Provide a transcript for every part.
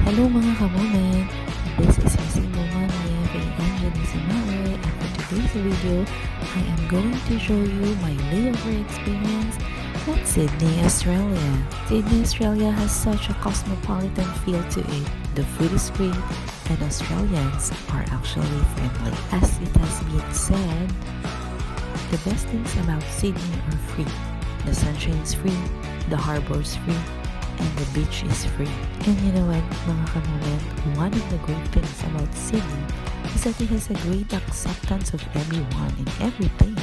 Hello mga kamomen! This is Missing Mommy kay Angelisumaoy, and for today's video, I am going to show you my layover experience at Sydney, Australia. Sydney, Australia has such a cosmopolitan feel to it. The food is great and Australians are actually friendly. As it has been said, the best things about Sydney are free. The sunshine is free, the harbor is free, and the beach is free. And you know what, mga kamomen, one of the great things about Sydney is that it has a great acceptance of everyone and everything.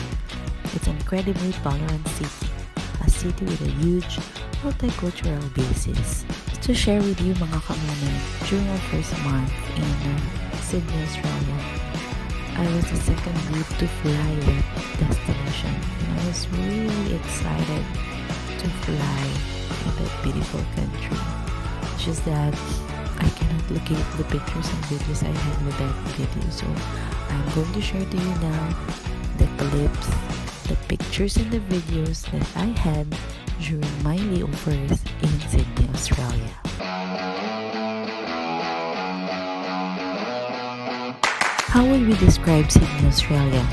It's an incredibly tolerant city, a city with a huge multicultural basis. To share with you mga kamomen, during our first month in Sydney, Australia, I was the second group to fly that destination, and I was really excited to fly in that beautiful country. It's just that I cannot locate the pictures and videos I had with that video, so I'm going to share to you now the clips, the pictures and the videos that I had during my layovers in Sydney, Australia. How would we describe Sydney, Australia?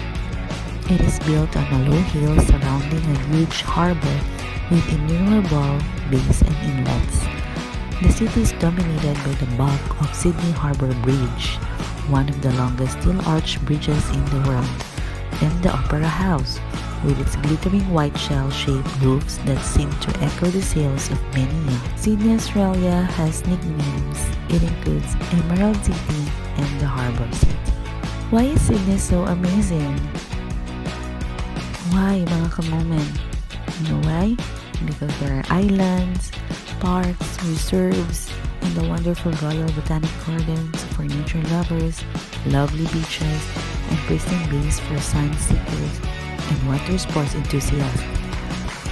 It is built on a low hill surrounding a huge harbor with innumerable bays and inlets. The city is dominated by the bulk of Sydney Harbour Bridge, one of the longest steel arch bridges in the world, and the Opera House, with its glittering white shell-shaped roofs that seem to echo the sails of many yachts. Sydney, Australia has nicknames. It includes Emerald City and the Harbour City. Why is Sydney so amazing? Why, mga kamomen? You know why? Because there are islands, parks, reserves, and the wonderful Royal Botanic Gardens for nature lovers, lovely beaches, and pristine bays for science seekers and water sports enthusiasts,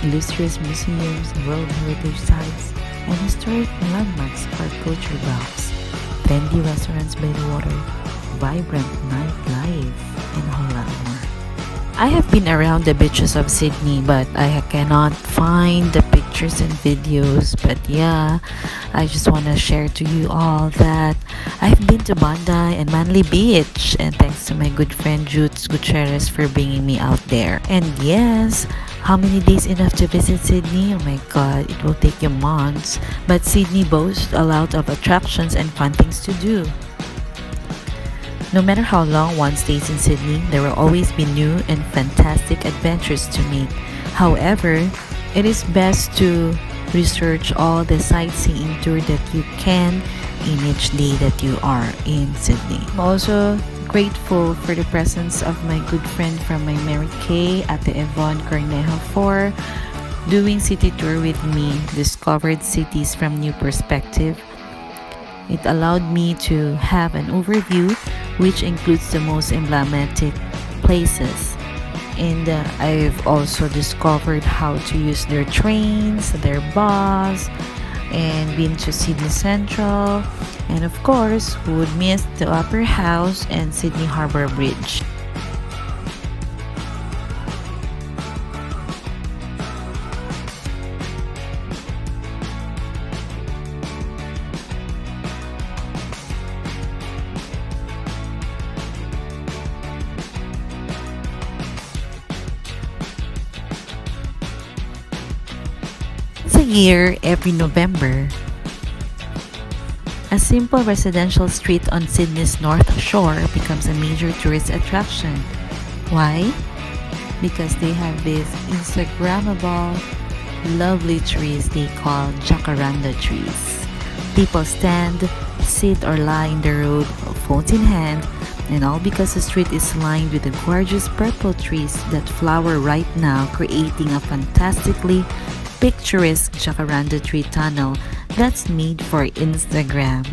illustrious museums, world heritage sites, and historic landmarks for culture buffs, trendy restaurants by the water, vibrant nightlife, and a whole lot more. I have been around the beaches of Sydney, but I cannot find the pictures and videos. But yeah, I just want to share to you all that I've been to Bondi and Manly Beach, and thanks to my good friend Jutes Gutierrez for bringing me out there. And yes, how many days enough to visit Sydney? Oh my god, it will take you months. But Sydney boasts a lot of attractions and fun things to do. No matter how long one stays in Sydney, there will always be new and fantastic adventures to make. However, it is best to research all the sightseeing tour that you can in each day that you are in Sydney. I'm also grateful for the presence of my good friend from my Mary Kay, Ate Yvonne Cornejo, for doing city tour with me, discovered cities from new perspective. It allowed me to have an overview which includes the most emblematic places. And I've also discovered how to use their trains, their bus, and been to Sydney Central. And of course, who would miss the Opera House and Sydney Harbour Bridge. A year, every November, a simple residential street on Sydney's North Shore becomes a major tourist attraction. Why? Because they have these Instagrammable, lovely trees they call Jacaranda Trees. People stand, sit, or lie in the road, phones in hand, and all because the street is lined with the gorgeous purple trees that flower right now, creating a fantastically picturesque Jacaranda tree tunnel that's made for Instagram.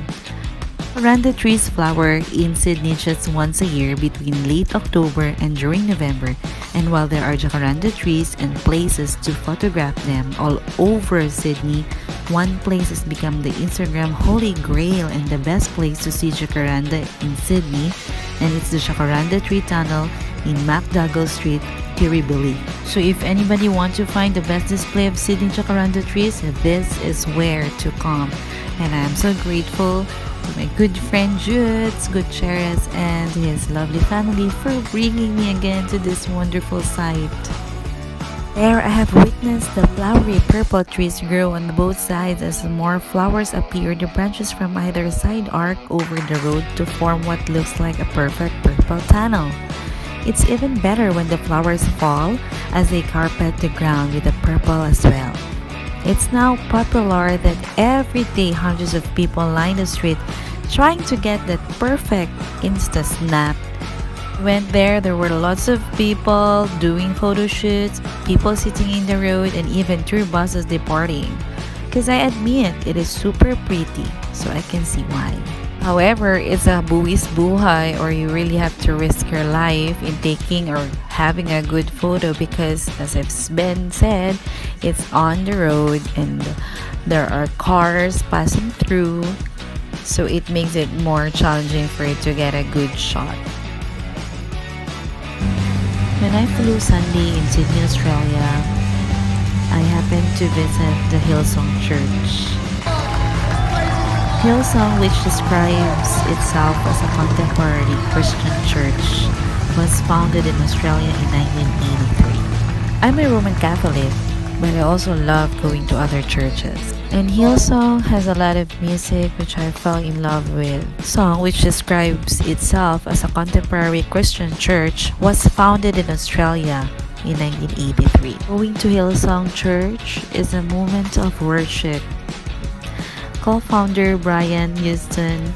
Jacaranda trees flower in Sydney just once a year between late October and during November, and while there are Jacaranda trees and places to photograph them all over Sydney, one place has become the Instagram holy grail and the best place to see Jacaranda in Sydney, and it's the Jacaranda tree tunnel in Mcdougall Street, Kirribilli. So if anybody wants to find the best display of Sydney Jacaranda trees, this is where to come. And I'm so grateful to my good friend Judes Gutierrez and his lovely family for bringing me again to this wonderful site. There I have witnessed the flowery purple trees grow on both sides as more flowers appear. The branches from either side arc over the road to form what looks like a perfect purple tunnel. It's even better when the flowers fall as they carpet the ground with the purple as well. It's now popular that every day hundreds of people line the street trying to get that perfect Insta snap. Went there were lots of people doing photo shoots, people sitting in the road, and even tour buses departing. Because I admit it is super pretty, so I can see why. However, it's a buwis buhay, or you really have to risk your life in taking or having a good photo because, as it's been said, it's on the road and there are cars passing through, so it makes it more challenging for you to get a good shot. When I flew Sunday in Sydney, Australia, I happened to visit the Hillsong Church. Hillsong, which describes itself as a contemporary Christian church, was founded in Australia in 1983. I'm a Roman Catholic, but I also love going to other churches. And Hillsong has a lot of music which I fell in love with. Song, which describes itself as a contemporary Christian church, was founded in Australia in 1983. Going to Hillsong Church is a moment of worship. Co-founder Brian Houston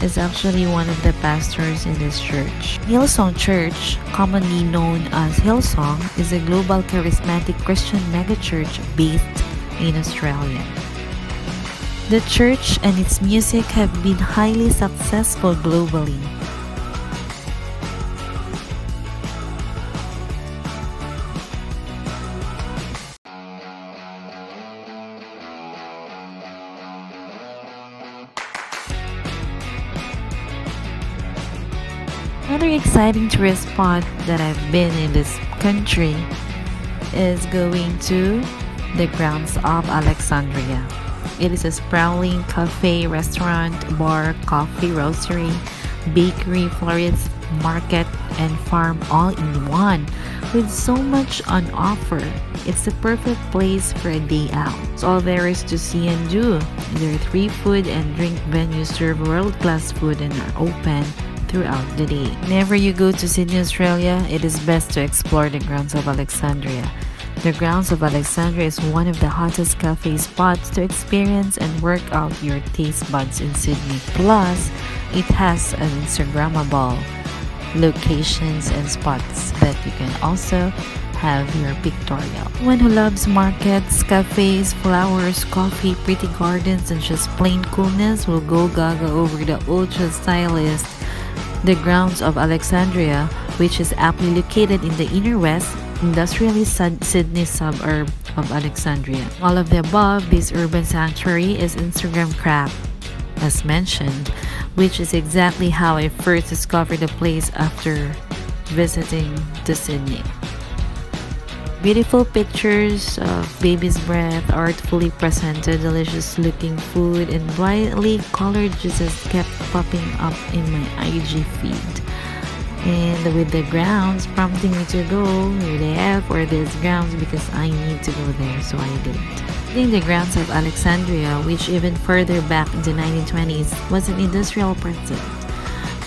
is actually one of the pastors in this church. Hillsong Church, commonly known as Hillsong, is a global charismatic Christian megachurch based in Australia. The church and its music have been highly successful globally. Another exciting tourist spot that I've been in this country is going to the Grounds of Alexandria. It is a sprawling cafe, restaurant, bar, coffee, roastery, bakery, florist, market, and farm all in one with so much on offer. It's the perfect place for a day out. It's all there is to see and do. There are 3 food and drink venues serve world-class food and are open throughout the day. Whenever you go to Sydney, Australia, it is best to explore the Grounds of Alexandria. The Grounds of Alexandria is one of the hottest cafe spots to experience and work out your taste buds in Sydney. Plus, it has an Instagrammable locations and spots that you can also have your pictorial. One who loves markets, cafes, flowers, coffee, pretty gardens, and just plain coolness will go gaga over the ultra stylist The Grounds of Alexandria, which is aptly located in the inner west, industrially Sydney suburb of Alexandria. All of the above, this urban sanctuary is Instagram cracked, as mentioned, which is exactly how I first discovered the place after visiting to Sydney. Beautiful pictures of baby's breath, artfully presented, delicious looking food, and brightly colored juices kept popping up in my IG feed. And with the grounds prompting me to go, here they have for these grounds because I need to go there, so I did. Visiting the Grounds of Alexandria, which even further back in the 1920s was an industrial presence,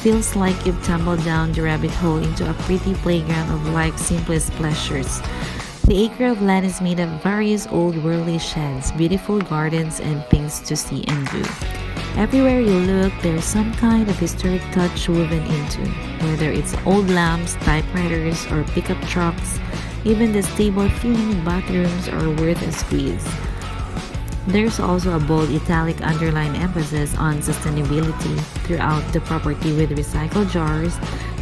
feels like you've tumbled down the rabbit hole into a pretty playground of life's simplest pleasures. The acre of land is made of various old worldly sheds, beautiful gardens, and things to see and do. Everywhere you look, there's some kind of historic touch woven into, whether it's old lamps, typewriters, or pickup trucks. Even the stable-feeling bathrooms are worth a squeeze. There's also a bold italic underlined emphasis on sustainability throughout the property, with recycled jars,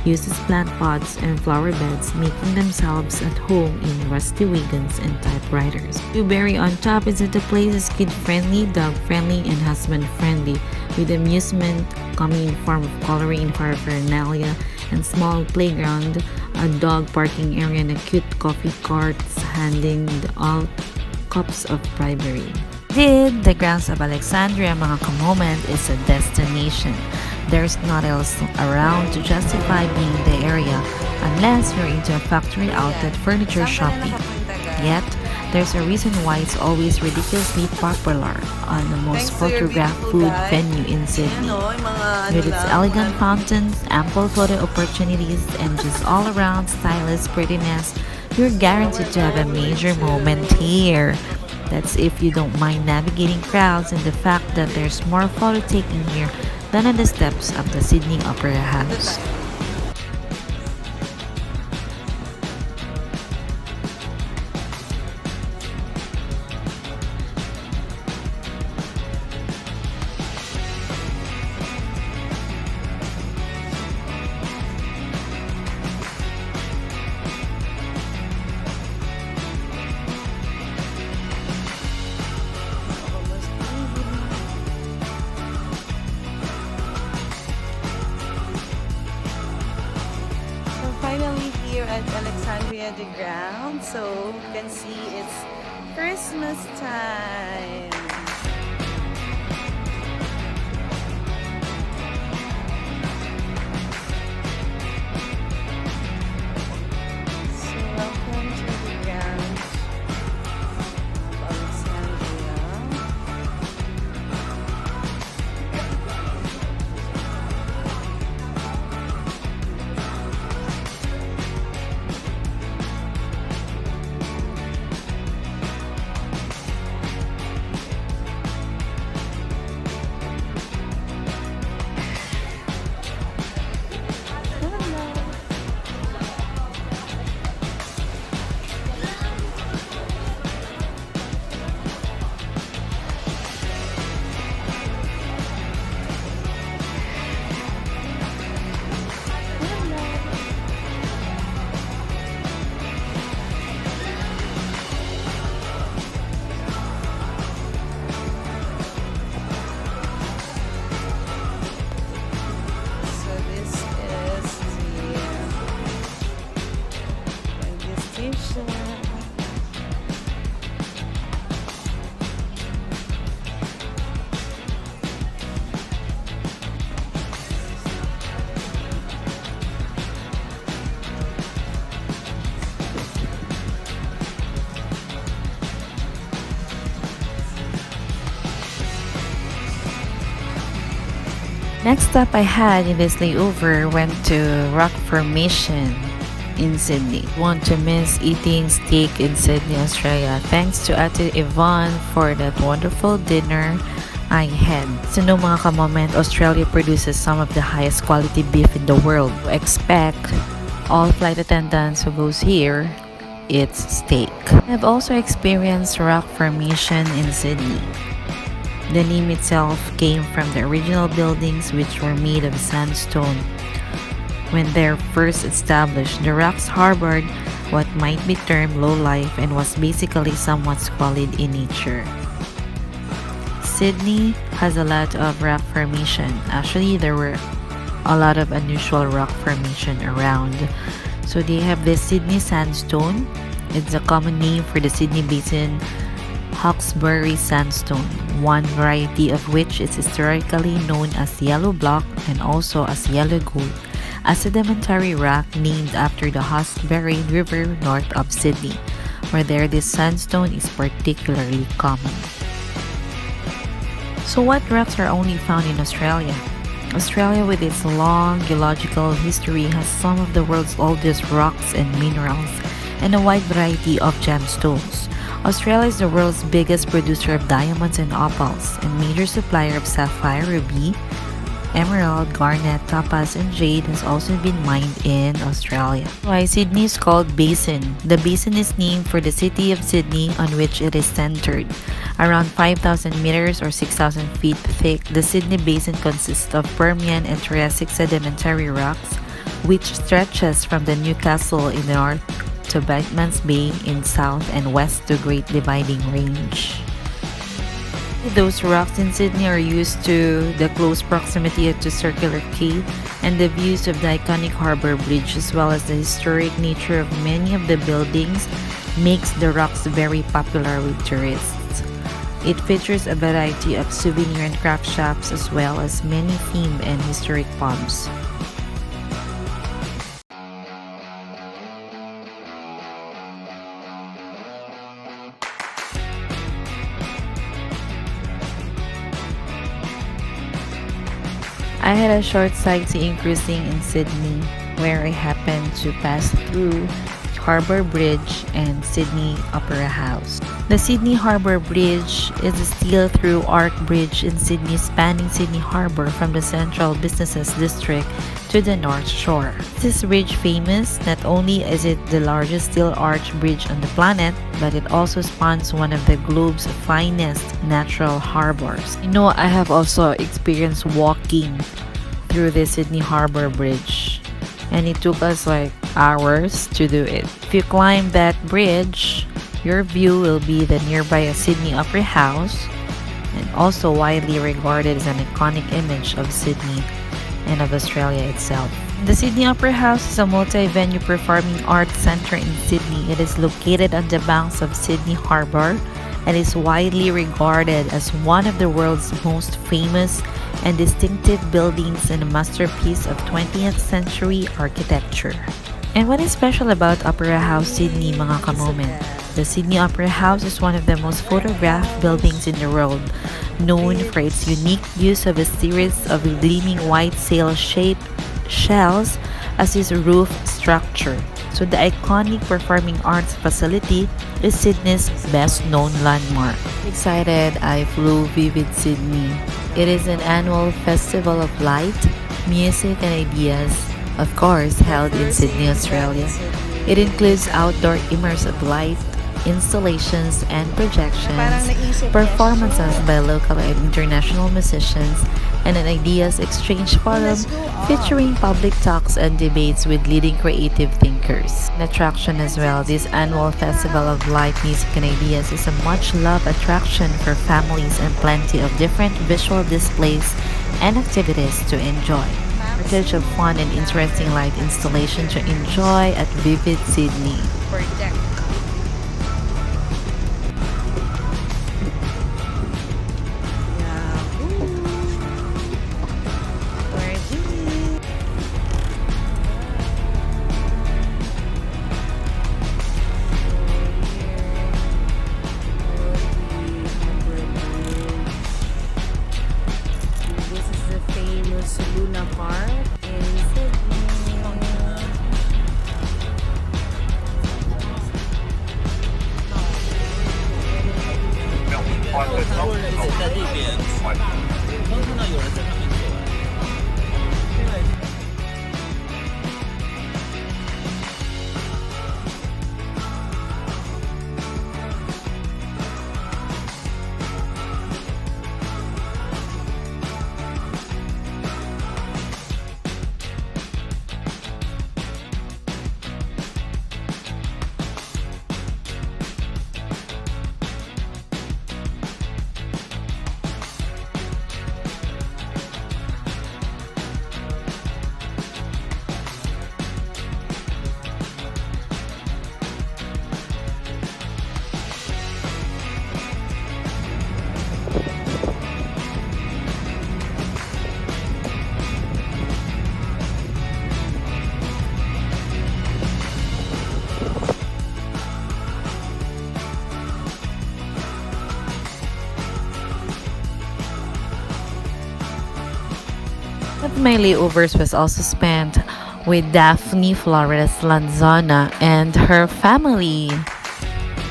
uses plant pots, and flower beds making themselves at home in rusty wagons and typewriters. Blueberry on top is that the place is kid-friendly, dog-friendly, and husband-friendly, with amusement coming in form of coloring and paraphernalia and small playground, a dog parking area, and a cute coffee carts handing all cups of bribery. Did the Grounds of Alexandria mga kamoment is a destination. There's not else around to justify being the area unless you're into a factory outlet furniture shopping. Yet, there's a reason why it's always ridiculously popular on the most photographed food venue in Sydney. With its elegant fountains, ample photo opportunities, and just all-around stylish prettiness, you're guaranteed to have a major moment here. That's if you don't mind navigating crowds and the fact that there's more photo taking here than on the steps of the Sydney Opera House. Finally here at Alexandria the Ground, so you can see it's Christmas time. So welcome to the Grounds of Alexandria. Next stop I had in this layover went to Rock Formation in Sydney. Want to miss eating steak in Sydney, Australia. Thanks to Ate Yvonne for that wonderful dinner I had. So no mga kamoment, Australia produces some of the highest quality beef in the world. Expect all flight attendants who goes here, it's steak. I've also experienced Rock Formation in Sydney. The name itself came from the original buildings which were made of sandstone. When they're first established, the rocks harbored what might be termed low life and was basically somewhat squalid in nature. Sydney has a lot of rock formation. Actually, there were a lot of unusual rock formation around. So they have the Sydney Sandstone. It's a common name for the Sydney Basin Hawkesbury Sandstone, one variety of which is historically known as yellow block and also as yellow gold, a sedimentary rock named after the Hawkesbury River north of Sydney, where there this sandstone is particularly common. So what rocks are only found in Australia? Australia, with its long geological history, has some of the world's oldest rocks and minerals and a wide variety of gemstones. Australia is the world's biggest producer of diamonds and opals and major supplier of sapphire, ruby, emerald, garnet, topaz, and jade has also been mined in Australia. Why Sydney is called Basin. The basin is named for the city of Sydney on which it is centered. Around 5,000 meters or 6,000 feet thick, the Sydney Basin consists of Permian and Triassic sedimentary rocks, which stretches from the Newcastle in the north to Batemans Bay in south and west to Great Dividing Range. Those rocks in Sydney are used to the close proximity to Circular Quay and the views of the iconic Harbour Bridge, as well as the historic nature of many of the buildings makes the rocks very popular with tourists. It features a variety of souvenir and craft shops as well as many themed and historic pubs. I had a short sightseeing cruising in Sydney where I happened to pass through Harbour Bridge and Sydney Opera House. The Sydney Harbour Bridge is a steel-through arch bridge in Sydney spanning Sydney Harbour from the central businesses district to the North Shore. This bridge famous not only is it the largest steel arch bridge on the planet, but it also spans one of the globe's finest natural harbors. I have also experienced walking through the Sydney Harbour Bridge, and it took us like hours to do it. If you climb that bridge, your view will be the nearby Sydney Opera House, and also widely regarded as an iconic image of Sydney and of Australia itself. The Sydney Opera House is a multi-venue performing arts center in Sydney. It is located on the banks of Sydney Harbour and is widely regarded as one of the world's most famous and distinctive buildings and a masterpiece of 20th century architecture. And what is special about Opera House Sydney, mga kamomen? The Sydney Opera House is one of the most photographed buildings in the world, known for its unique use of a series of gleaming white sail-shaped shells as its roof structure. So the iconic performing arts facility is Sydney's best-known landmark. Excited, I flew Vivid Sydney. It is an annual festival of light, music, and ideas, of course, held in Sydney, Australia. It includes outdoor immersive light installations and projections, performances by local and international musicians, and an ideas exchange forum featuring public talks and debates with leading creative thinkers. An attraction as well, this annual Festival of Light, Music and Ideas is a much-loved attraction for families and plenty of different visual displays and activities to enjoy. Package of fun and interesting light installation to enjoy at Vivid Sydney. One of my layovers was also spent with Daphne Flores Lanzona and her family.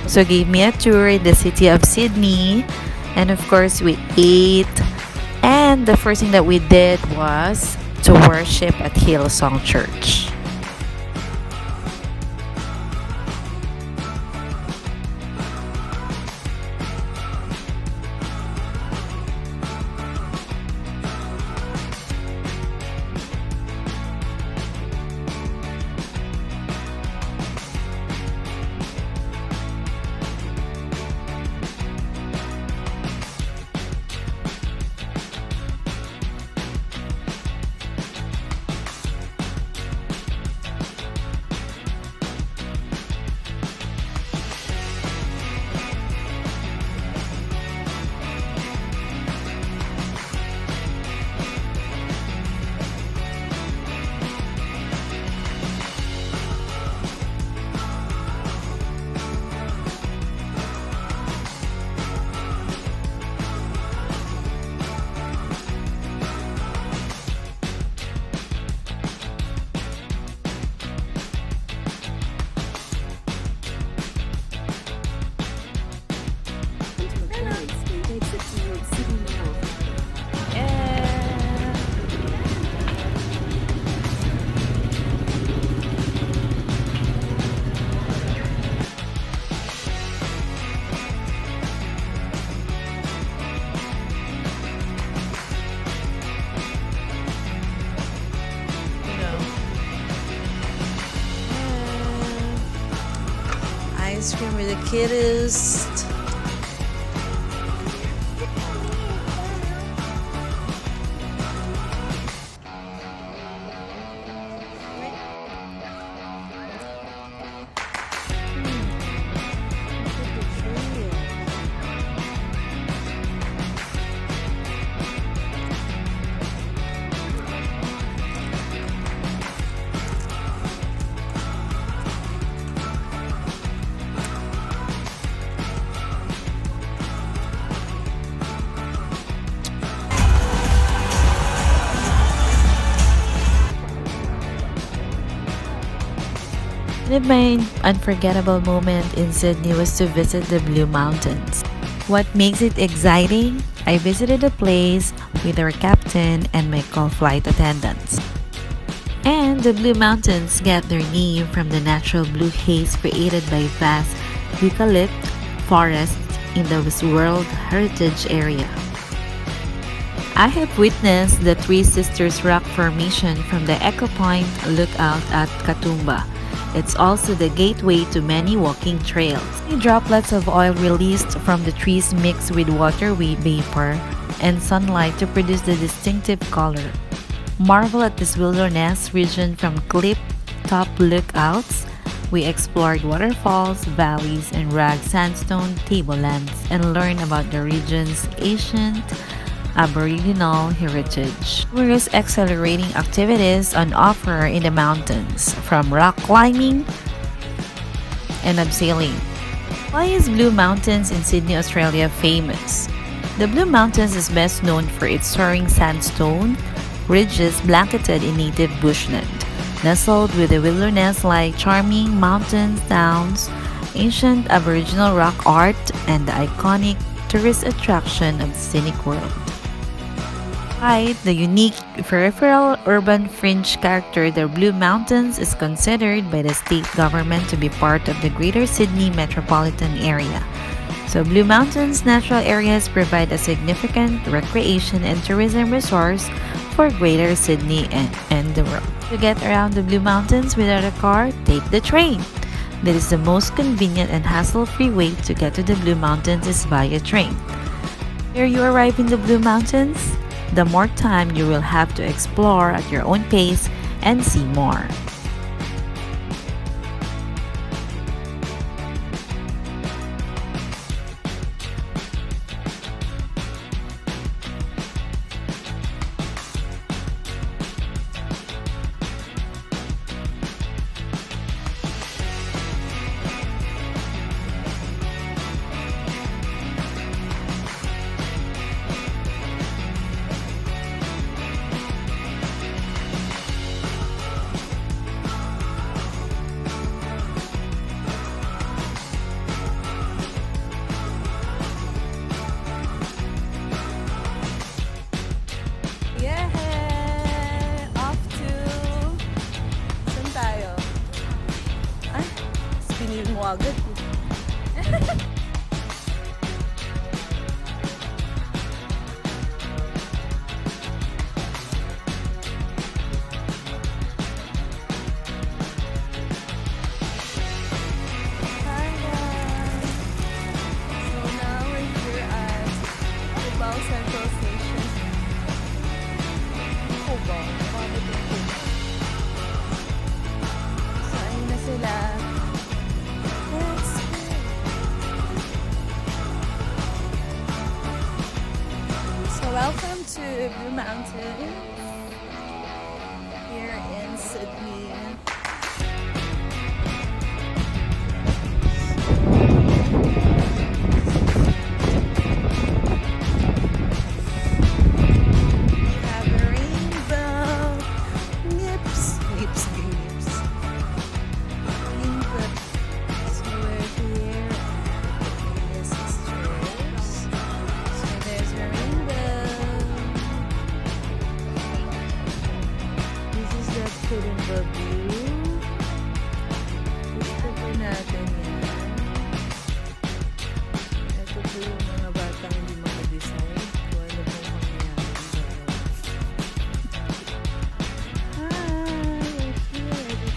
So gave me a tour in the city of Sydney, and of course we ate, and the first thing that we did was to worship at Hillsong Church. Ice cream with the kiddos. One of my unforgettable moment in Sydney was to visit the Blue Mountains. What makes it exciting? I visited a place with our captain and my co-flight attendants. And the Blue Mountains get their name from the natural blue haze created by vast eucalypt forests in the World Heritage Area. I have witnessed the Three Sisters Rock Formation from the Echo Point lookout at Katoomba. It's also the gateway to many walking trails. Droplets of oil released from the trees mix with water vapor and sunlight to produce the distinctive color. Marvel at this wilderness region from cliff-top lookouts. We explored waterfalls, valleys, and rugged sandstone tablelands and learned about the region's ancient Aboriginal heritage. Numerous exhilarating activities on offer in the mountains, from rock climbing and abseiling. Why is Blue Mountains in Sydney, Australia famous? The Blue Mountains is best known for its soaring sandstone ridges blanketed in native bushland, nestled with the wilderness-like charming mountain towns, ancient Aboriginal rock art, and the iconic tourist attraction of the scenic world. Despite the unique peripheral urban fringe character, the Blue Mountains is considered by the state government to be part of the Greater Sydney metropolitan area. So Blue Mountains natural areas provide a significant recreation and tourism resource for Greater Sydney and the world. To get around the Blue Mountains without a car, take the train. That is the most convenient and hassle-free way to get to the Blue Mountains is via train. Here you arrive in the Blue Mountains, the more time you will have to explore at your own pace and see more. mo agad. Welcome to Blue Mountain here in Sydney. We have a rainbow, nips. Rainbow. So we're here at the sisters. So there's a rainbow. Kalimba view. Gusto po natin yan. Ito po yung mga batang hindi makadecide kung ano po mangyayari ngayon. Hi! We're here at the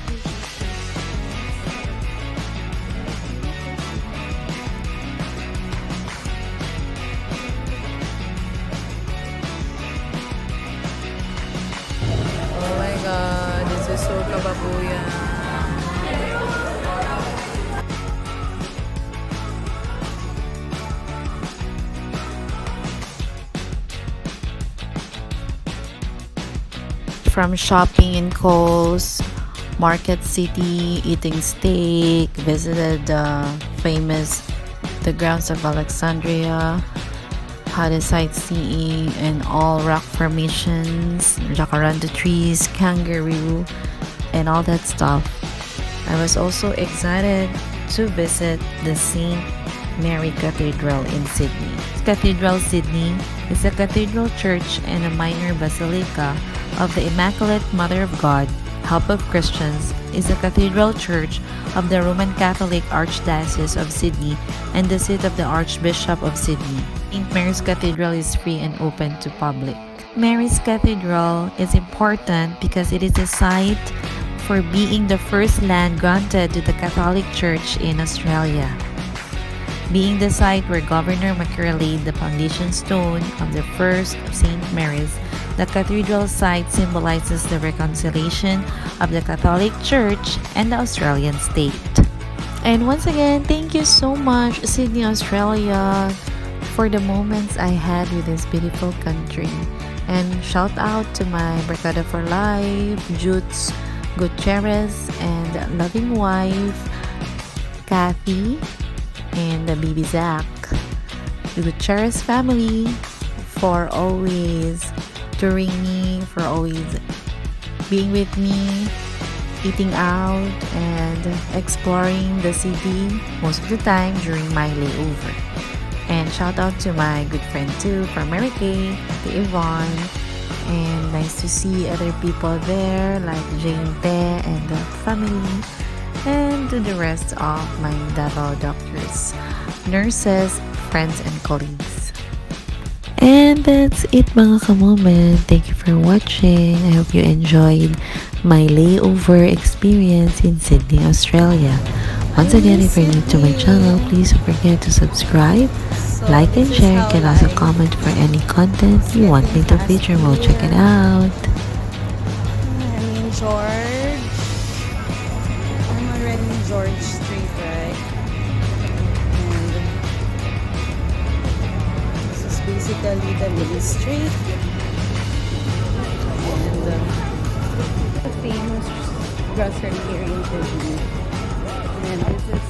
babuyan. From shopping in Coles, Market City, eating steak, visited the famous the Grounds of Alexandria, had a sightseeing in all rock formations, Jacaranda Trees, kangaroo, and all that stuff. I was also excited to visit the St. Mary Cathedral in Sydney. Cathedral Sydney is a cathedral church and a minor basilica of the Immaculate Mother of God, Help of Christians, is a cathedral church of the Roman Catholic Archdiocese of Sydney and the seat of the Archbishop of Sydney. St. Mary's Cathedral is free and open to public. Mary's Cathedral is important because it is a site for being the first land granted to the Catholic Church in Australia. Being the site where Governor Macquarie laid the foundation stone of the first St. Mary's, the cathedral site symbolizes the reconciliation of the Catholic Church and the Australian state. And once again, thank you so much, Sydney, Australia, for the moments I had with this beautiful country. And shout out to my Brigada for Life, Jutes Gutierrez, and loving wife, Kathy, and the baby Zach, the Gutierrez family, for always touring me, for always being with me, eating out, and exploring the city most of the time during my layover. And shout out to my good friend too from LYKA, the Yvonne, and nice to see other people there like Jane Te and the family, and to the rest of my Mcdougall doctors, nurses, friends, and colleagues. And that's it mga kamomen. Thank you for watching. I hope you enjoyed my layover experience in Sydney, Australia. Once again, if you're new to my channel, please don't forget to subscribe, like and share. You can also comment for any content you want me to feature. We'll check it out. I'm in George. I'm already in George Street, right? And this is basically the main street. And the famous grocery here in Sydney. And this is